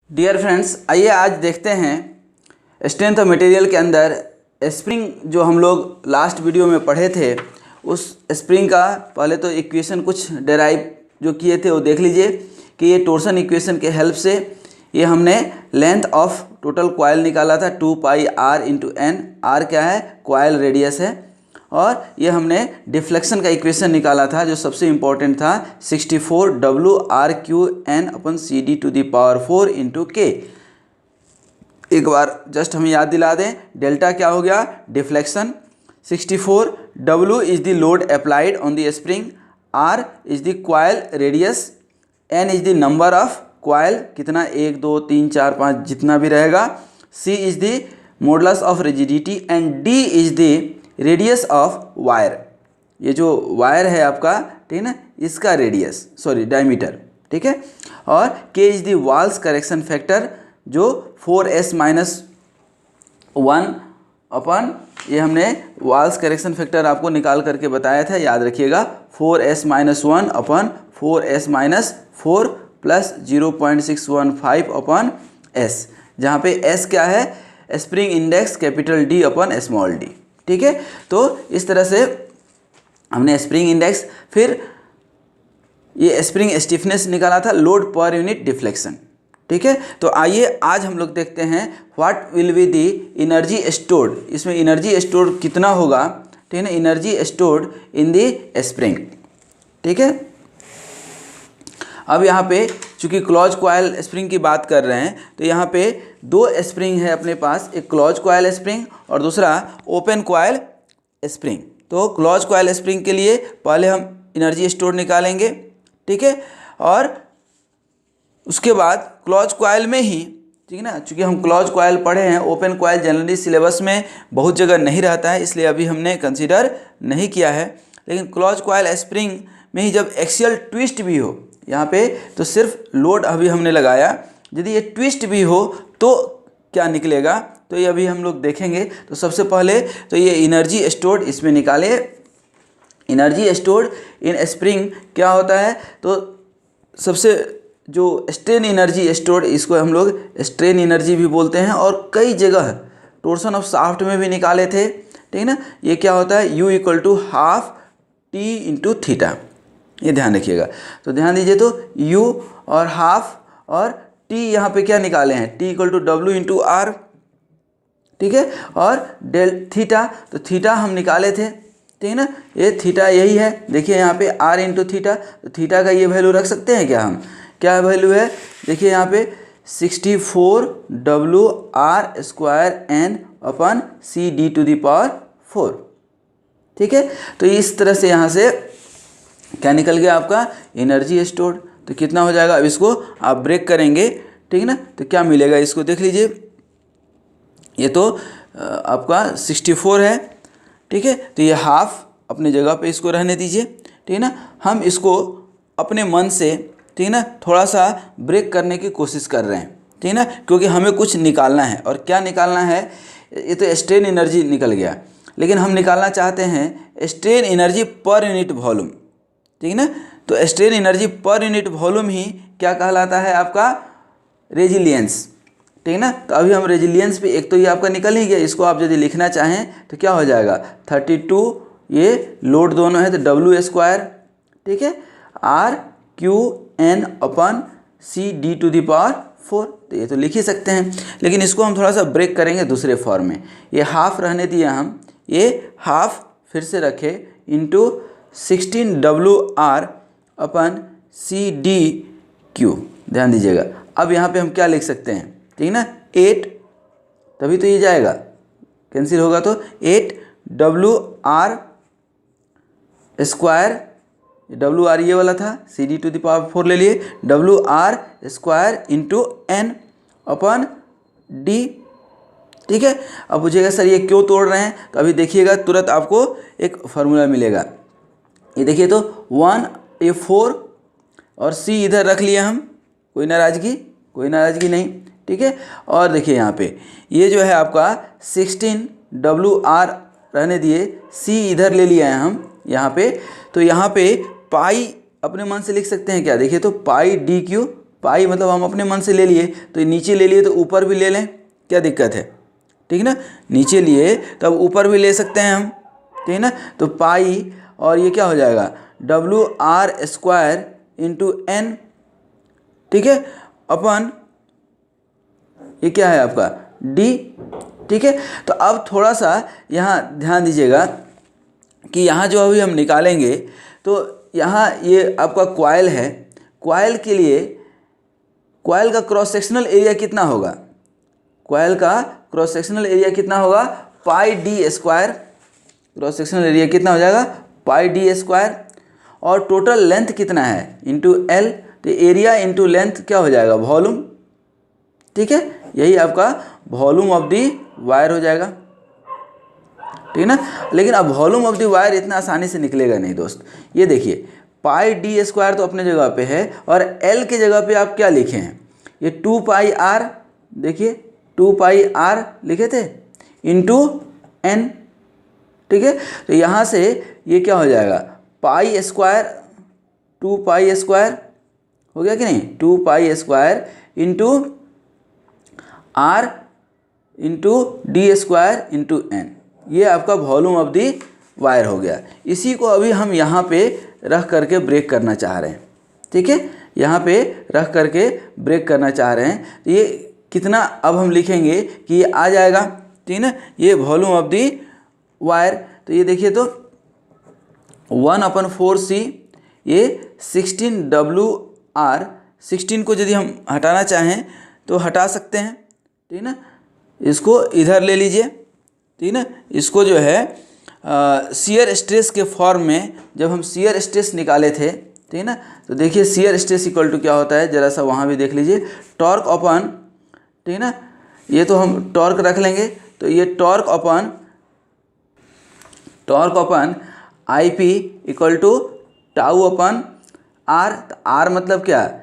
Dear friends, आइए आज देखते हैं स्ट्रेंथ ऑफ मटेरियल के अंदर स्प्रिंग जो हम लोग लास्ट वीडियो में पढ़े थे। उस स्प्रिंग का पहले तो इक्वेशन कुछ डेराइव जो किए थे वो देख लीजिए कि ये टोर्सन इक्वेशन के हेल्प से ये हमने लेंथ ऑफ टोटल कॉइल निकाला था 2 पाई r इंटू एन। आर क्या है? कॉइल रेडियस है। और ये हमने डिफ्लेक्शन का इक्वेशन निकाला था जो सबसे इम्पोर्टेंट था 64 W/r/Q/N/CD⁴ इंटू के। एक बार जस्ट हम याद दिला दें, डेल्टा क्या हो गया? Deflection. 64 W is the load applied on the spring, R is the coil radius, N is the number of coil, कितना 1 2 3 4 5 जितना भी रहेगा, C is the modulus of rigidity and D is the radius of wire. ये जो wire है आपका, ठीक है ना, इसका रेडियस डायमीटर, ठीक है। और K is the Wahl's correction factor जो 4s-1 अपन, ये हमने वाल्स करेक्शन फैक्टर आपको निकाल करके बताया था, याद रखिएगा। 4s-1 अपन 4s-4 प्लस 0.615 अपन s, जहाँ पे s क्या है? स्प्रिंग इंडेक्स कैपिटल D अपन स्मॉल d, ठीक है। तो इस तरह से हमने स्प्रिंग इंडेक्स, फिर ये स्प्रिंग स्टिफनेस निकाला था, लोड पर यूनिट डिफ्लेक्शन, ठीक है। तो आइए आज हम लोग देखते हैं what will be the energy stored. इसमें एनर्जी स्टोर्ड कितना होगा, ठीक है ना, energy stored in the spring, ठीक है। अब यहाँ पे चूँकि क्लोज कॉइल स्प्रिंग की बात कर रहे हैं तो यहाँ पे दो स्प्रिंग है अपने पास, एक क्लोज कॉइल स्प्रिंग और दूसरा ओपन कॉइल स्प्रिंग। तो क्लोज कॉइल स्प्रिंग के लिए पहले हम एनर्जी स्टोर निकालेंगे, ठीक है। और उसके बाद क्लोज कॉइल में ही, ठीक है ना, चूँकि हम क्लोज कॉइल पढ़े हैं, ओपन कॉइल जनरली सिलेबस में बहुत जगह नहीं रहता है, इसलिए अभी हमने कंसीडर नहीं किया है। लेकिन क्लोज कॉइल स्प्रिंग में ही जब एक्सियल ट्विस्ट भी हो यहाँ पे, तो सिर्फ लोड अभी हमने लगाया, यदि ये ट्विस्ट भी हो तो क्या निकलेगा, तो ये अभी हम लोग देखेंगे। तो सबसे पहले तो ये एनर्जी स्टोर्ड इसमें निकाले। एनर्जी स्टोर्ड इन स्प्रिंग क्या होता है? तो सबसे जो स्ट्रेन एनर्जी स्टोर्ड, इसको हम लोग स्ट्रेन एनर्जी भी बोलते हैं, और कई जगह टोर्सन ऑफ शाफ्ट में भी निकाले थे, ठीक है ना। ये क्या होता है? U = ½ T × θ, ये ध्यान रखिएगा। तो ध्यान दीजिए, तो U और हाफ और T यहाँ पे क्या निकाले हैं? T = W × R, ठीक है। और डेल थीटा, तो थीटा हम निकाले थे, ठीक है ना, ये थीटा यही है। देखिए यहाँ पे R × θ, तो थीटा का ये वैल्यू रख सकते हैं क्या हम? क्या वैल्यू है? देखिए यहाँ पे 64 WR²N/CD⁴, ठीक है। तो इस तरह से यहाँ से क्या निकल गया आपका? Energy stored. तो कितना हो जाएगा? अब इसको आप ब्रेक करेंगे, ठीक है ना, तो क्या मिलेगा इसको देख लीजिए। ये तो आपका 64 है, ठीक है। तो ये हाफ अपने जगह पे इसको रहने दीजिए, ठीक है ना। हम इसको अपने मन से, ठीक है ना, थोड़ा सा ब्रेक करने की कोशिश कर रहे हैं, ठीक है ना, क्योंकि हमें कुछ निकालना है। और क्या निकालना है? ये तो स्ट्रेन एनर्जी निकल गया, लेकिन हम निकालना चाहते हैं strain energy per unit volume, ठीक है ना। तो strain energy per unit volume ही क्या कहलाता है? आपका रेजिलियंस, ठीक है ना। तो अभी हम रेजिलियंस पे, एक तो ये आपका निकल ही गया, इसको आप यदि लिखना चाहें तो क्या हो जाएगा? 32, ये लोड दोनों है तो W², ठीक है, R/Q/N/CD⁴, तो ये तो लिख ही सकते हैं। लेकिन इसको हम थोड़ा सा ब्रेक करेंगे दूसरे फॉर्म में। ये हाफ रहने दिया हम, ये हाफ फिर से रखे इंटू 16 WR/CD⁵, ध्यान दीजिएगा। अब यहाँ पे हम क्या लिख सकते हैं, ठीक है ना, 8, तभी तो ये जाएगा, कैंसिल होगा तो 8 WR², WR ये वाला था, CD⁴ ले लिए, WR² इंटू N/D, ठीक है। अब पूछिएगा सर ये क्यों तोड़ रहे हैं? तो अभी देखिएगा, तुरंत आपको एक फार्मूला मिलेगा। ये देखिए, तो 1, ये 4 और C इधर रख लिया हम, कोई नाराज़गी नहीं, ठीक है। और देखिए यहाँ पे ये जो है आपका 16 WR रहने दिए, C इधर ले लिया है हम यहाँ पे। तो यहाँ पे पाई अपने मन से लिख सकते हैं क्या? देखिए, तो पाई DQ पाई मतलब हम अपने मन से ले लिए, तो नीचे ले लिए तो ऊपर भी ले लें, क्या दिक्कत है, ठीक ना। नीचे लिए तो अब ऊपर भी ले सकते हैं हम, ठीक ना। तो पाई और ये क्या हो जाएगा WR² इंटू n, ठीक है, अपन ये क्या है आपका d, ठीक है। तो अब थोड़ा सा यहाँ ध्यान दीजिएगा कि यहाँ जो अभी हम निकालेंगे तो यहाँ ये आपका कॉइल है, कॉइल के लिए कॉइल का क्रॉस सेक्शनल एरिया कितना होगा, कॉइल का क्रॉस सेक्शनल एरिया कितना होगा πd², क्रॉस सेक्शनल एरिया कितना हो जाएगा πd², और टोटल लेंथ कितना है इंटू l, तो एरिया इंटू लेंथ क्या हो जाएगा वॉल्यूम, ठीक है। यही आपका वॉल्यूम ऑफ दी वायर हो जाएगा, ठीक ना। लेकिन अब वॉल्यूम ऑफ दी वायर इतना आसानी से निकलेगा नहीं दोस्त। ये देखिए πd² तो अपने जगह पे है, और l के जगह पे आप क्या लिखे हैं, ये 2πr, देखिए 2πr लिखे थे इंटू n, ठीक है। तो यहाँ से ये क्या हो जाएगा π², 2π² हो गया कि नहीं, 2π² into r into d² into n, ये आपका वॉल्यूम ऑफ दी वायर हो गया। इसी को अभी हम यहाँ पे रख करके ब्रेक करना चाह रहे हैं, ठीक है, यहाँ पे रख करके ब्रेक करना चाह रहे हैं। तो ये कितना अब हम लिखेंगे कि ये आ जाएगा, ठीक है, ये वॉल्यूम ऑफ दी वायर। तो ये देखिए तो 1/4c, ये 16WR, 16 को यदि हम हटाना चाहें तो हटा सकते हैं, ठीक ना। इसको इधर ले लीजिए, ठीक ना। इसको जो है शियर स्ट्रेस के फॉर्म में जब हम शियर स्ट्रेस निकाले थे, ठीक ना, तो देखिए शियर स्ट्रेस इक्वल टू क्या होता है, ज़रा सा वहाँ भी देख लीजिए, टॉर्क अपन, ठीक ना, ये तो हम टॉर्क रख लेंगे, तो ये torque upon IP equal to tau upon R, तो R मतलब क्या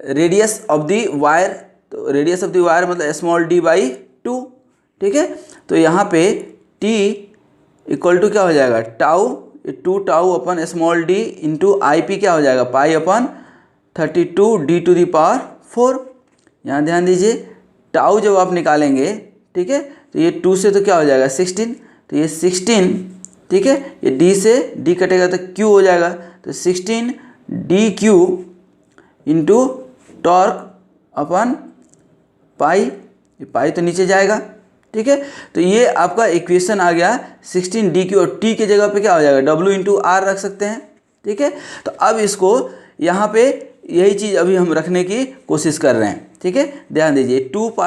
रेडियस ऑफ दी वायर, तो रेडियस ऑफ दी वायर मतलब स्मॉल d/2, ठीक है। तो यहाँ पे T इक्वल टू क्या हो जाएगा टाउ, 2 टाउ अपन स्मॉल d इंटू IP क्या हो जाएगा π/32d⁴। यहाँ ध्यान दीजिए टाउ जब आप निकालेंगे, ठीक है, तो ये 2 से तो क्या हो जाएगा 16, तो ये 16, ठीक है, ये d से d कटेगा तो q हो जाएगा, तो 16dq इंटू टॉर्क अपन पाई, ये पाई तो नीचे जाएगा, ठीक है। तो ये आपका इक्वेशन आ गया 16dq, और t के जगह पे क्या हो जाएगा w इंटू r रख सकते हैं, ठीक है। तो अब इसको यहाँ पे यही चीज़ अभी हम रखने की कोशिश कर रहे हैं, ठीक है। ध्यान दीजिए 2π,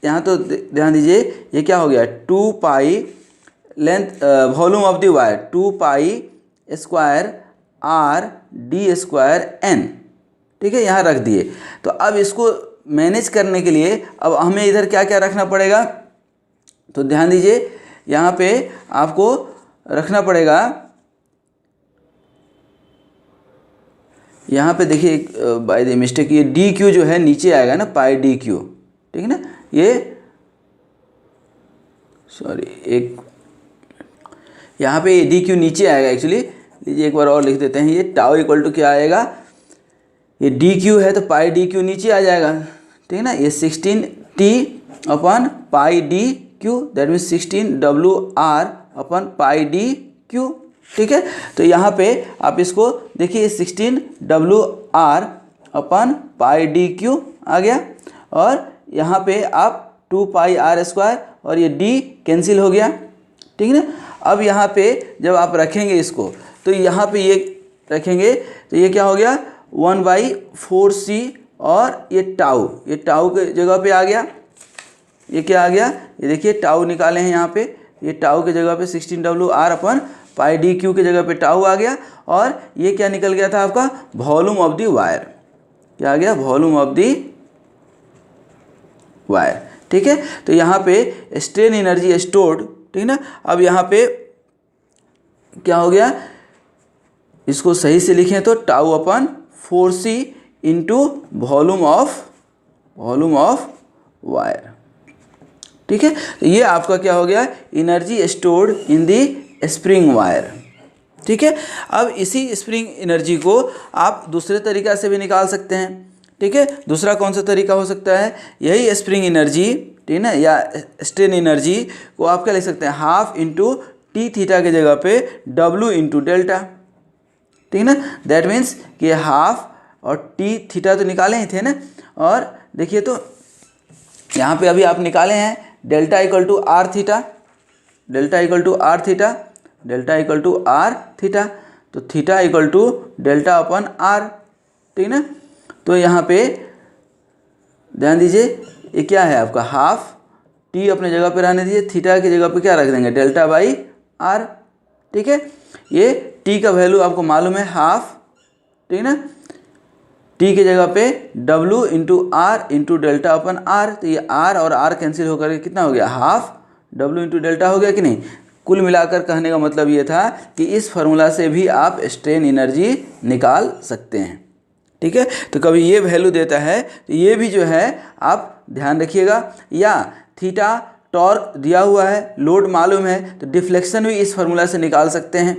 यहाँ तो ध्यान दीजिए ये क्या हो गया 2π length volume of the wire 2π² r d² n, ठीक है, यहाँ रख दिए। तो अब इसको मैनेज करने के लिए अब हमें इधर क्या क्या रखना पड़ेगा, तो ध्यान दीजिए यहाँ पे आपको रखना पड़ेगा, यहाँ पे देखिए बाय द मिस्टेक ये dq जो है नीचे आएगा ना πdq, ठीक है ना, ये सॉरी एक यहाँ पे dq नीचे आएगा एक्चुअली, लीजिए एक बार और लिख देते हैं, ये टाउ इक्वल टू क्या आएगा, ये dq है तो πdq नीचे आ जाएगा, ठीक है ना, ये 16t upon πdq that means 16WR upon πdq, ठीक है। तो यहाँ पे आप इसको देखिए 16WR अपन πdq आ गया, और यहाँ पे आप 2πr² और ये d कैंसिल हो गया, ठीक है ना। अब यहाँ पे जब आप रखेंगे इसको तो यहाँ पे ये रखेंगे तो ये क्या हो गया 1/4c, और ये टाउ के जगह पे आ गया, ये क्या आ गया, ये देखिए टाउ निकाले हैं यहाँ पे, ये टाउ के जगह पे 16WR अपन πdq के जगह पे टाउ आ गया, और ये क्या निकल गया था आपका वॉल्यूम ऑफ दी वायर, क्या आ गया वॉल्यूम ऑफ दी वायर, ठीक है। तो यहाँ पे स्ट्रेन एनर्जी स्टोर्ड, ठीक है ना। अब यहाँ पे क्या हो गया, इसको सही से लिखें तो tau upon 4c into volume of wire, ठीक है। तो ये आपका क्या हो गया energy stored in the spring wire, ठीक है। अब इसी स्प्रिंग एनर्जी को आप दूसरे तरीक़ा से भी निकाल सकते हैं, ठीक है। दूसरा कौन सा तरीका हो सकता है, यही स्प्रिंग एनर्जी, ठीक है ना, या स्ट्रेन एनर्जी को आप क्या लिख सकते हैं, हाफ इंटू टी थीटा के जगह पे डब्ल्यू इंटू डेल्टा, ठीक है ना। दैट मीन्स कि हाफ और टी थीटा तो निकाले ही थे ना, और देखिए तो यहाँ पे अभी आप निकाले हैं delta equal to R theta, delta equal to R theta, delta equal to R theta, तो theta equal to delta upon R, ठीक ना। तो यहाँ पे ध्यान दीजिए ये क्या है आपका, हाफ टी अपने जगह पे रहने दीजिए, थीटा की जगह पे क्या रख देंगे, डेल्टा बाई आर, ठीक है। ये टी का वैल्यू आपको मालूम है हाफ, ठीक ना, टी की जगह पे W into R into delta upon R, तो ये आर और आर कैंसिल होकर के कितना हो गया, हाफ डब्ल्यू इंटू डेल्टा हो गया कि नहीं। कुल मिलाकर कहने का मतलब ये था कि इस फार्मूला से भी आप स्ट्रेन एनर्जी निकाल सकते हैं, ठीक है। तो कभी ये वैल्यू देता है तो ये भी जो है आप ध्यान रखिएगा, या थीटा टॉर्क दिया हुआ है, लोड मालूम है, तो डिफ्लेक्शन भी इस फार्मूला से निकाल सकते हैं,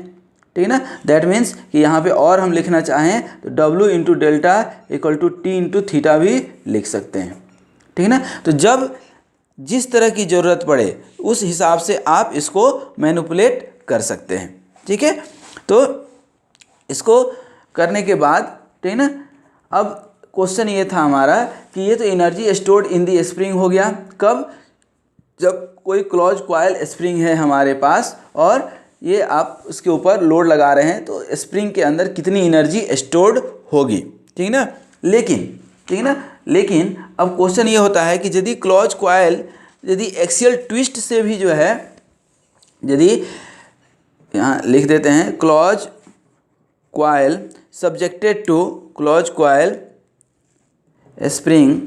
ठीक है ना। दैट मीन्स कि यहाँ पे और हम लिखना चाहें तो W into delta equal to T into theta भी लिख सकते हैं, ठीक है ना। तो जब जिस तरह की ज़रूरत पड़े उस हिसाब से आप इसको मैनिपुलेट कर सकते हैं, ठीक है। तो इसको करने के बाद, ठीक है ना, अब क्वेश्चन ये था हमारा कि ये तो energy stored in the spring हो गया, कब, जब कोई क्लोज कॉइल स्प्रिंग है हमारे पास और ये आप उसके ऊपर लोड लगा रहे हैं, तो स्प्रिंग के अंदर कितनी एनर्जी स्टोर्ड होगी, ठीक ना। लेकिन, ठीक है ना, लेकिन अब क्वेश्चन ये होता है कि यदि क्लोज कॉइल, यदि एक्सियल ट्विस्ट से भी जो है, यदि यहाँ लिख देते हैं close coil subjected to close coil spring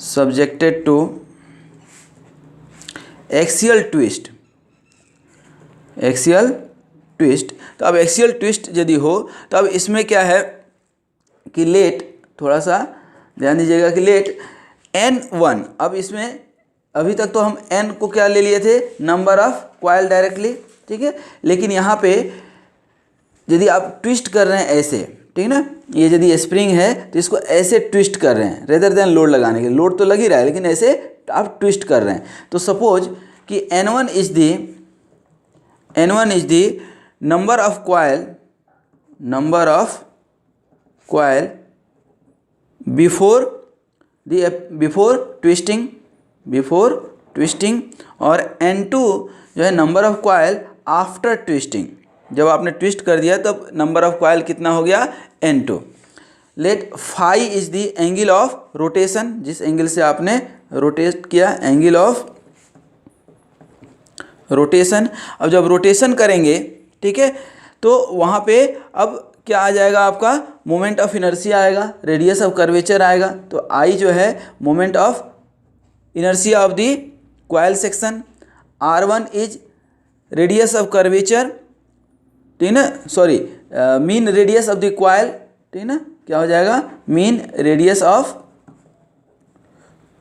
subjected to axial twist, axial twist, तो अब एक्सियल ट्विस्ट यदि हो तो अब इसमें क्या है कि लेट, थोड़ा सा ध्यान दीजिएगा कि लेट N1, अब इसमें अभी तक तो हम N को क्या ले लिए थे, नंबर ऑफ कॉइल डायरेक्टली, ठीक है। लेकिन यहाँ पे यदि आप ट्विस्ट कर रहे हैं ऐसे, ठीक ना, ये यदि स्प्रिंग है तो इसको ऐसे ट्विस्ट कर रहे हैं रेदर देन लोड लगाने के, लोड तो लग ही रहा है लेकिन ऐसे आप ट्विस्ट कर रहे हैं, तो सपोज कि N1 is the number of coil before twisting, और N2 जो है number of coil after twisting, जब आपने ट्विस्ट कर दिया तब नंबर ऑफ कॉइल कितना हो गया, N2। Let phi is the angle of rotation, जिस एंगल से आपने रोटेट किया, एंगल ऑफ रोटेशन। अब जब रोटेशन करेंगे, ठीक है, तो वहाँ पे अब क्या आ जाएगा आपका, मोमेंट ऑफ इनर्शिया आएगा, रेडियस ऑफ कर्वेचर आएगा, तो आई जो है moment of inertia of the coil section, R1 is radius of curvature, ठीक है ना, sorry mean radius of the coil, ठीक है ना, क्या हो जाएगा, mean radius of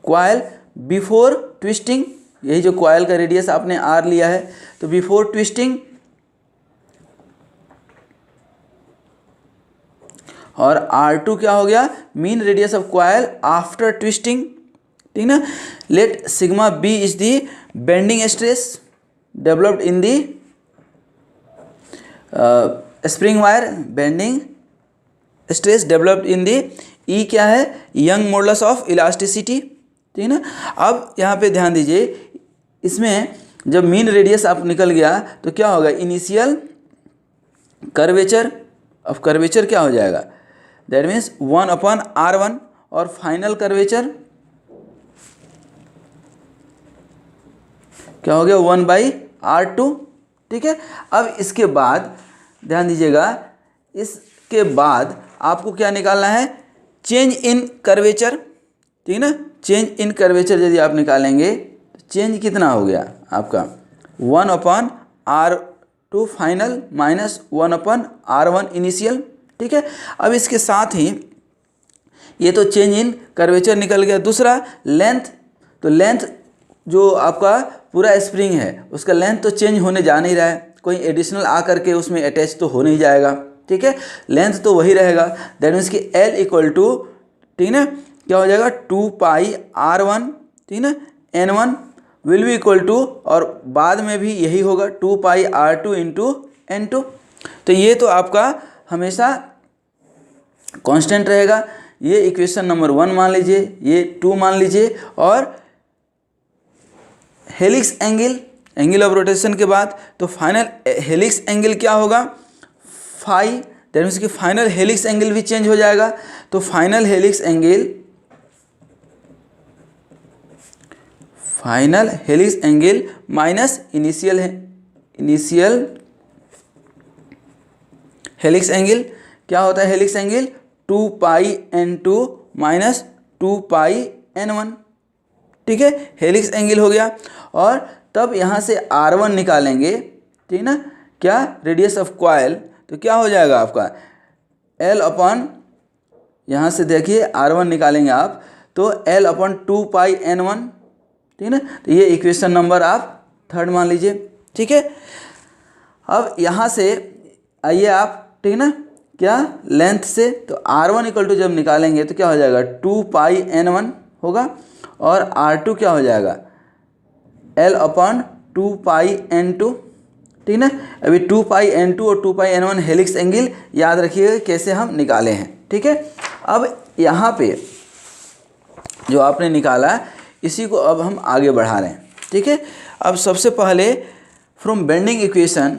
coil before twisting, यही जो कॉइल का रेडियस आपने R लिया है, तो बिफोर ट्विस्टिंग, और R2 क्या हो गया, mean radius of coil after twisting, ठीक ना। Let sigma B is the bending stress developed in the spring wire, bending stress developed in the, E क्या है, यंग मॉडुलस ऑफ इलास्टिसिटी, ठीक है ना। अब यहाँ पे ध्यान दीजिए, इसमें जब मीन रेडियस आप निकल गया तो क्या होगा, इनिशियल कर्वेचर, अब कर्वेचर क्या हो जाएगा, दैट मीन्स 1/R1, और फाइनल कर्वेचर क्या हो गया, 1/R2, ठीक है। अब इसके बाद ध्यान दीजिएगा, इसके बाद आपको क्या निकालना है, चेंज इन कर्वेचर, ठीक है ना। चेंज इन कर्वेचर यदि आप निकालेंगे तो चेंज कितना हो गया आपका, 1/R2 final minus 1/R1 initial, ठीक है। अब इसके साथ ही ये तो चेंज इन कर्वेचर निकल गया। दूसरा लेंथ, तो लेंथ जो आपका पूरा स्प्रिंग है उसका लेंथ तो चेंज होने जा नहीं रहा है, कोई एडिशनल आ करके उसमें अटैच तो हो नहीं जाएगा, ठीक है, लेंथ तो वही रहेगा, दैट मीन्स कि L इक्वल टू, ठीक ना, क्या हो जाएगा 2 पाई R1, ठीक ना, N1 will be equal to, और बाद में भी यही होगा 2 पाई R2 इंटू N2। तो ये तो आपका हमेशा कांस्टेंट रहेगा। ये इक्वेशन नंबर 1 मान लीजिए, ये 2 मान लीजिए, और helix angle, angle of rotation के बाद तो फाइनल हेलिक्स एंगल क्या होगा, फाई, दैट मीन्स कि फाइनल हेलिक्स एंगल भी चेंज हो जाएगा। तो final helix angle minus initial helix angle, क्या होता है हेलिक्स एंगल, 2 पाई N2 माइनस 2 पाई N1, ठीक है, हेलिक्स एंगल हो गया। और तब यहाँ से R1 निकालेंगे, ठीक ना, क्या, रेडियस ऑफ कॉइल, तो क्या हो जाएगा आपका L अपन, यहाँ से देखिए R1 निकालेंगे आप, तो L अपन 2 पाई N1, ठीक ना। तो ये इक्वेशन नंबर आप 3 मान लीजिए, ठीक है। अब यहाँ से आइए आप, ठीक ना, क्या, लेंथ से, तो R1 इक्वल टू जब निकालेंगे तो क्या हो जाएगा 2 पाई N1 होगा, और R2 क्या हो जाएगा L अपन 2 पाई N2, ठीक ना। अभी 2 पाई N2 और 2 पाई N1 हेलिक्स एंगल याद रखिएगा कैसे हम निकाले हैं, ठीक है। अब यहाँ पे जो आपने निकाला इसी को अब हम आगे बढ़ा रहे हैं, ठीक है। अब सबसे पहले फ्रॉम बेंडिंग इक्वेशन,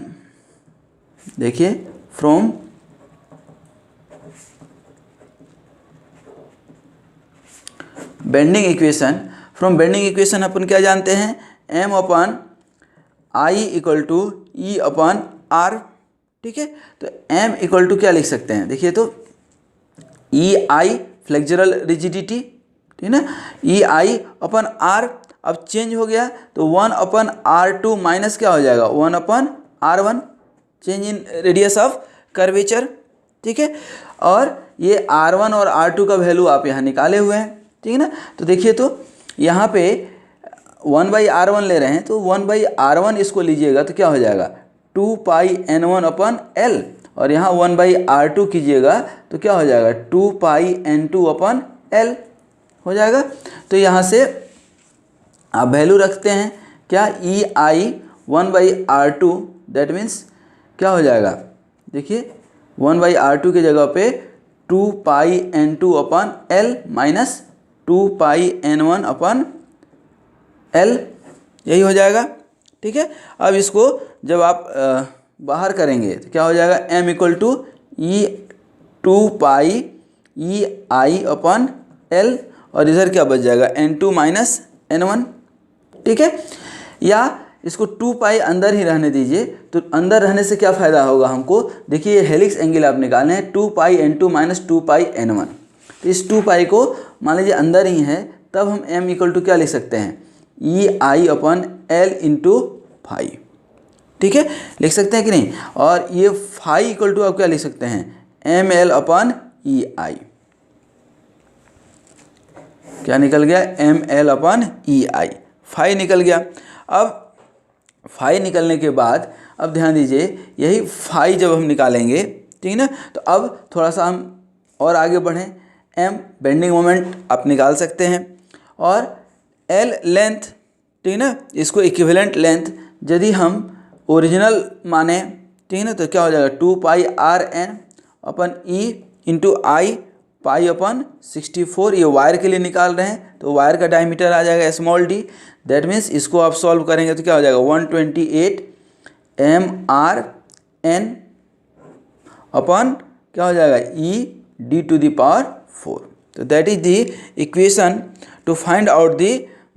देखिए फ्रॉम बेंडिंग इक्वेशन अपन क्या जानते हैं, M upon I equal to E upon R, ठीक है। तो M इक्वल टू क्या लिख सकते हैं, देखिए तो EI फ्लेक्सुरल रिजिडिटी, ठीक ना, EI अपन R, अब चेंज हो गया तो 1 अपन R2 माइनस क्या हो जाएगा 1 अपन R1, change in radius of curvature, ठीक है। और ये R1 और R2 का वैल्यू आप यहाँ निकाले हुए हैं, ठीक है ना। तो देखिए तो यहाँ पे 1/R1 ले रहे हैं, तो 1/R1 इसको लीजिएगा तो क्या हो जाएगा 2 पाई N1 अपन L, और यहाँ 1/R2 कीजिएगा तो क्या हो जाएगा 2 पाई N2 अपन L हो जाएगा। तो यहाँ से आप वैल्यू रखते हैं क्या, EI 1/R2, दैट मीन्स क्या हो जाएगा, देखिए 1/R2 की जगह पे 2 पाई N2 अपन L माइनस 2 पाई N1 अपन L, यही हो जाएगा, ठीक है। अब इसको जब आप बाहर करेंगे तो क्या हो जाएगा M equal to E 2 pi EI upon L, और इधर क्या बच जाएगा N2 माइनस N1, ठीक है। या इसको 2 पाई अंदर ही रहने दीजिए, तो अंदर रहने से क्या फ़ायदा होगा हमको, देखिए ये हेलिक्स एंगल आप निकालने हैं 2 पाई N2 माइनस 2 पाई N1, तो इस 2 पाई को मान लीजिए अंदर ही है, तब हम M इक्वल टू क्या लिख सकते हैं EI upon L into phi, ठीक है, लिख सकते हैं कि नहीं। और ये फाई इक्वल टू आप क्या लिख सकते हैं ML अपन EI, क्या निकल गया ML अपन EI, फाई निकल गया। अब फाई निकलने के बाद अब ध्यान दीजिए, यही फाई जब हम निकालेंगे, ठीक ना, तो अब थोड़ा सा हम और आगे बढ़ें, M बेंडिंग मोमेंट आप निकाल सकते हैं, और L लेंथ, ठीक ना, इसको इक्विवेलेंट लेंथ यदि हम ओरिजिनल माने, ठीक ना, तो क्या हो जाएगा 2 पाई RN upon E into I पाई अपन 64, ये वायर के लिए निकाल रहे हैं तो वायर का डायमीटर आ जाएगा स्मॉल d, दैट मीन्स इसको आप सॉल्व करेंगे तो क्या हो जाएगा 128 MRN अपन क्या हो जाएगा ED⁴। तो that is the equation two find out the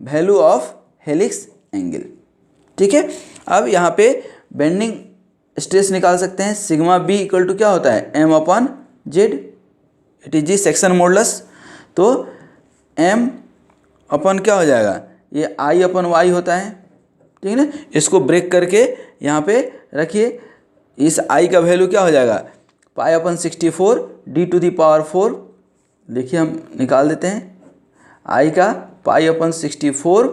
value of helix angle, ठीक है। अब यहाँ पे बेंडिंग स्ट्रेस निकाल सकते हैं, सिग्मा B इक्वल टू क्या होता है M upon Z, it is Z section modulus, तो M अपन क्या हो जाएगा ये I अपन Y होता है, ठीक है ना। इसको ब्रेक करके यहाँ पे रखिए, इस I का वैल्यू क्या हो जाएगा पाई अपन 64 D⁴, देखिए हम निकाल देते हैं I का पाई अपन 64,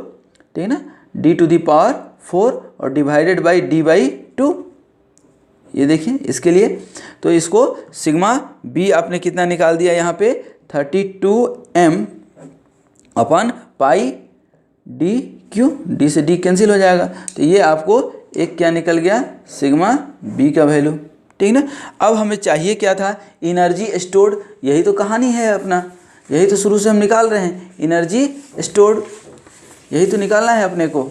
ठीक है ना, D⁴ और डिवाइडेड बाई D/2, ये देखिए इसके लिए, तो इसको सिग्मा बी आपने कितना निकाल दिया यहाँ पे 32m अपन पाई डी क्यू, डी से डी कैंसिल हो जाएगा, तो ये आपको एक क्या निकल गया सिग्मा बी का वैल्यू, ठीक ना। अब हमें चाहिए क्या था, एनर्जी स्टोर्ड, यही तो कहानी है अपना, यही तो शुरू से हम निकाल रहे हैं, एनर्जी स्टोर्ड यही तो निकालना है अपने को,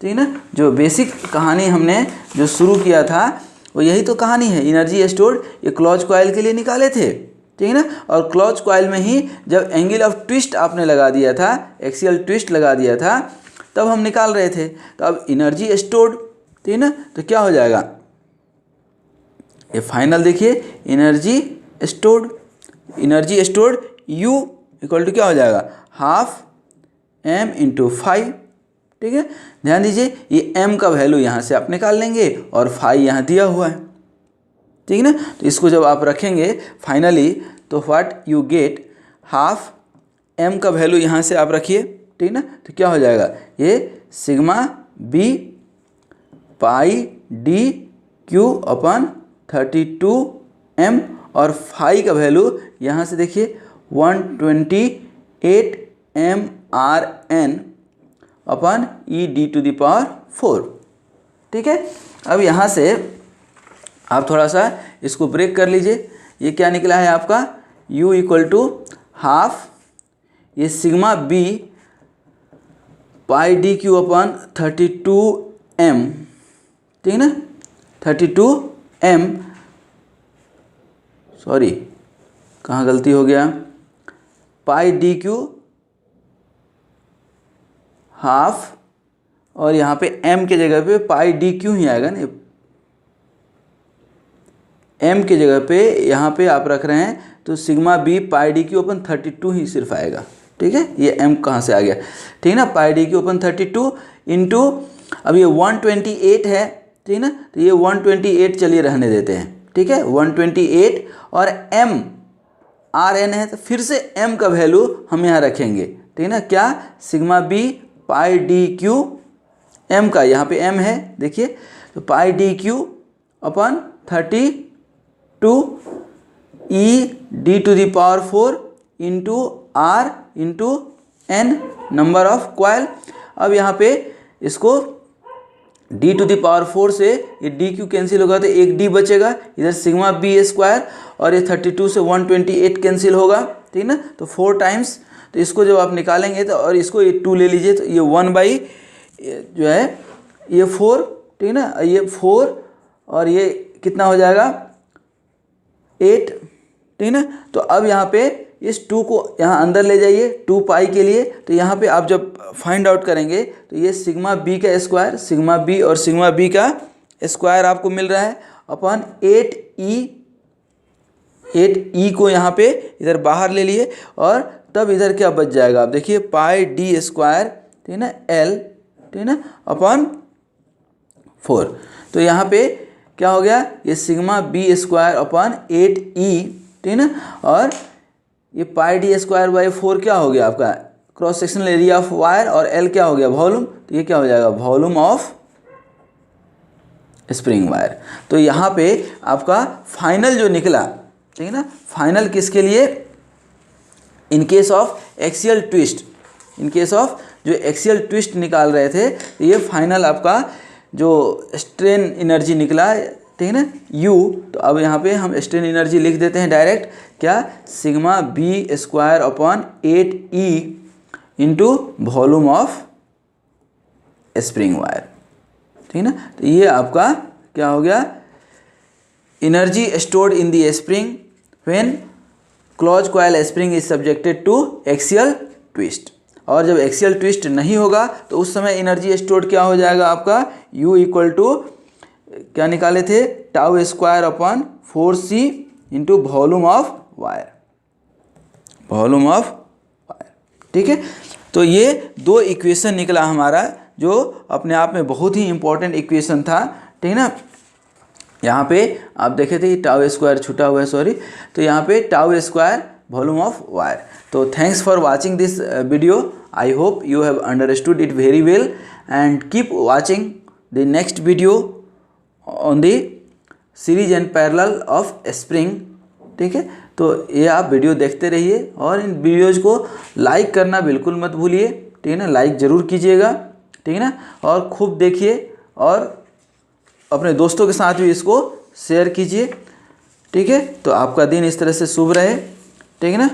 ठीक ना। जो बेसिक कहानी हमने जो शुरू किया था वो यही तो कहानी है, एनर्जी स्टोर्ड, ये क्लॉज कॉइल के लिए निकाले थे, ठीक ना। और क्लॉज कॉइल में ही जब एंगल ऑफ ट्विस्ट आपने लगा दिया था, एक्सियल ट्विस्ट लगा दिया था, तब हम निकाल रहे थे। तो अब एनर्जी स्टोर्ड, ठीक ना, तो क्या हो जाएगा ये फाइनल देखिए, energy stored U equal to क्या हो जाएगा हाफ m इंटू 5, ठीक है। ध्यान दीजिए ये m का वैल्यू यहाँ से आप निकाल लेंगे और फाई यहाँ दिया हुआ है, ठीक ना। तो इसको जब आप रखेंगे फाइनली तो what you get, half m का वैल्यू यहाँ से आप रखिए, ठीक ना, तो क्या हो जाएगा ये sigma b pi D Q अपन 32m, और फाई का वैल्यू यहाँ से देखिए 128 mRn अपन e⁴, ठीक है। अब यहाँ से आप थोड़ा सा इसको ब्रेक कर लीजिए, ये क्या निकला है आपका u इक्वल टू हाफ ये sigma b pi D Q अपन 32m, ठीक है ना, 32m, सॉरी कहाँ गलती हो गया, पाई डी क्यू हाफ, और यहाँ पे m के जगह पे पाई डी क्यू ही आएगा ना, m के जगह पे यहाँ पे आप रख रहे हैं तो sigma b pi D Q upon 32 ही सिर्फ आएगा, ठीक है। ये m कहाँ से आ गया, ठीक है ना, पाई डी क्यू अपन 32 इंटू, अब ये 128 है, ठीक है ना, तो ये 128 चलिए रहने देते हैं, ठीक है, 128 और m Rn है, तो फिर से m का वैल्यू हम यहाँ रखेंगे, ठीक है ना, क्या sigma b pi D Q, m का यहाँ पे m है देखिए, तो pi D Q upon 32 e⁴ into r into n number of coil. अब यहाँ पे इसको d⁴ से ये डी क्यू कैंसिल होगा तो एक d बचेगा, इधर सिग्मा b² और ये 32 से 128 कैंसिल होगा, ठीक ना, तो 4 टाइम्स, तो इसको जब आप निकालेंगे तो, और इसको ये 2 ले लीजिए तो ये 1 जो है ये 4, ठीक ना, ये 4 और ये कितना हो जाएगा 8, ठीक ना। तो अब यहाँ पे इस 2 को यहाँ अंदर ले जाइए 2 पाई के लिए, तो यहाँ पे आप जब फाइंड आउट करेंगे तो ये सिग्मा बी का स्क्वायर, सिग्मा बी और सिग्मा बी का स्क्वायर आपको मिल रहा है अपन 8e को यहाँ पे इधर बाहर ले लिए, और तब इधर क्या बच जाएगा आप देखिए पाई डी स्क्वायर, ठीक है ना, l, ठीक है ना, अपन 4, तो यहाँ पे क्या हो गया ये sigma B square upon 8e, ठीक है ना, और ये पाई डी स्क्वायर बाई 4 क्या हो गया आपका cross sectional area of wire, और L क्या हो गया वॉल्यूम, तो ये क्या हो जाएगा वॉल्यूम ऑफ स्प्रिंग वायर। तो यहाँ पे आपका फाइनल जो निकला, ठीक है ना, फाइनल किसके लिए, in case of axial twist, in case of जो एक्सियल ट्विस्ट निकाल रहे थे, तो ये फाइनल आपका जो स्ट्रेन एनर्जी निकला, ठीक है ना, U, तो अब यहाँ पे हम स्ट्रेन एनर्जी लिख देते हैं डायरेक्ट, क्या sigma B square upon 8e into volume of spring wire, ठीक है ना। तो ये आपका क्या हो गया energy stored in the spring when close coil spring is subjected to axial twist, और जब एक्सियल ट्विस्ट नहीं होगा तो उस समय एनर्जी स्टोर्ड क्या हो जाएगा आपका U इक्वल टू क्या निकाले थे tau square upon 4c into volume of wire, volume of wire, ठीक है। तो ये 2 इक्वेशन निकला हमारा, जो अपने आप में बहुत ही इंपॉर्टेंट इक्वेशन था, ठीक है ना। यहाँ पे आप देखे थे टाउ स्क्वायर छूटा हुआ है, सॉरी, तो यहाँ पे tau square volume of wire. तो thanks for watching this video, I hope you have understood it very well, and keep watching the next video on the series and parallel of spring. ठीक है, तो ये आप video देखते रहिए और इन videos को लाइक करना बिल्कुल मत भूलिए। ठीक है ना, लाइक ज़रूर कीजिएगा। ठीक है ना, और खूब देखिए और अपने दोस्तों के साथ भी इसको शेयर कीजिए। ठीक है, तो आपका दिन इस तरह से शुभ रहे। ठीक है ना।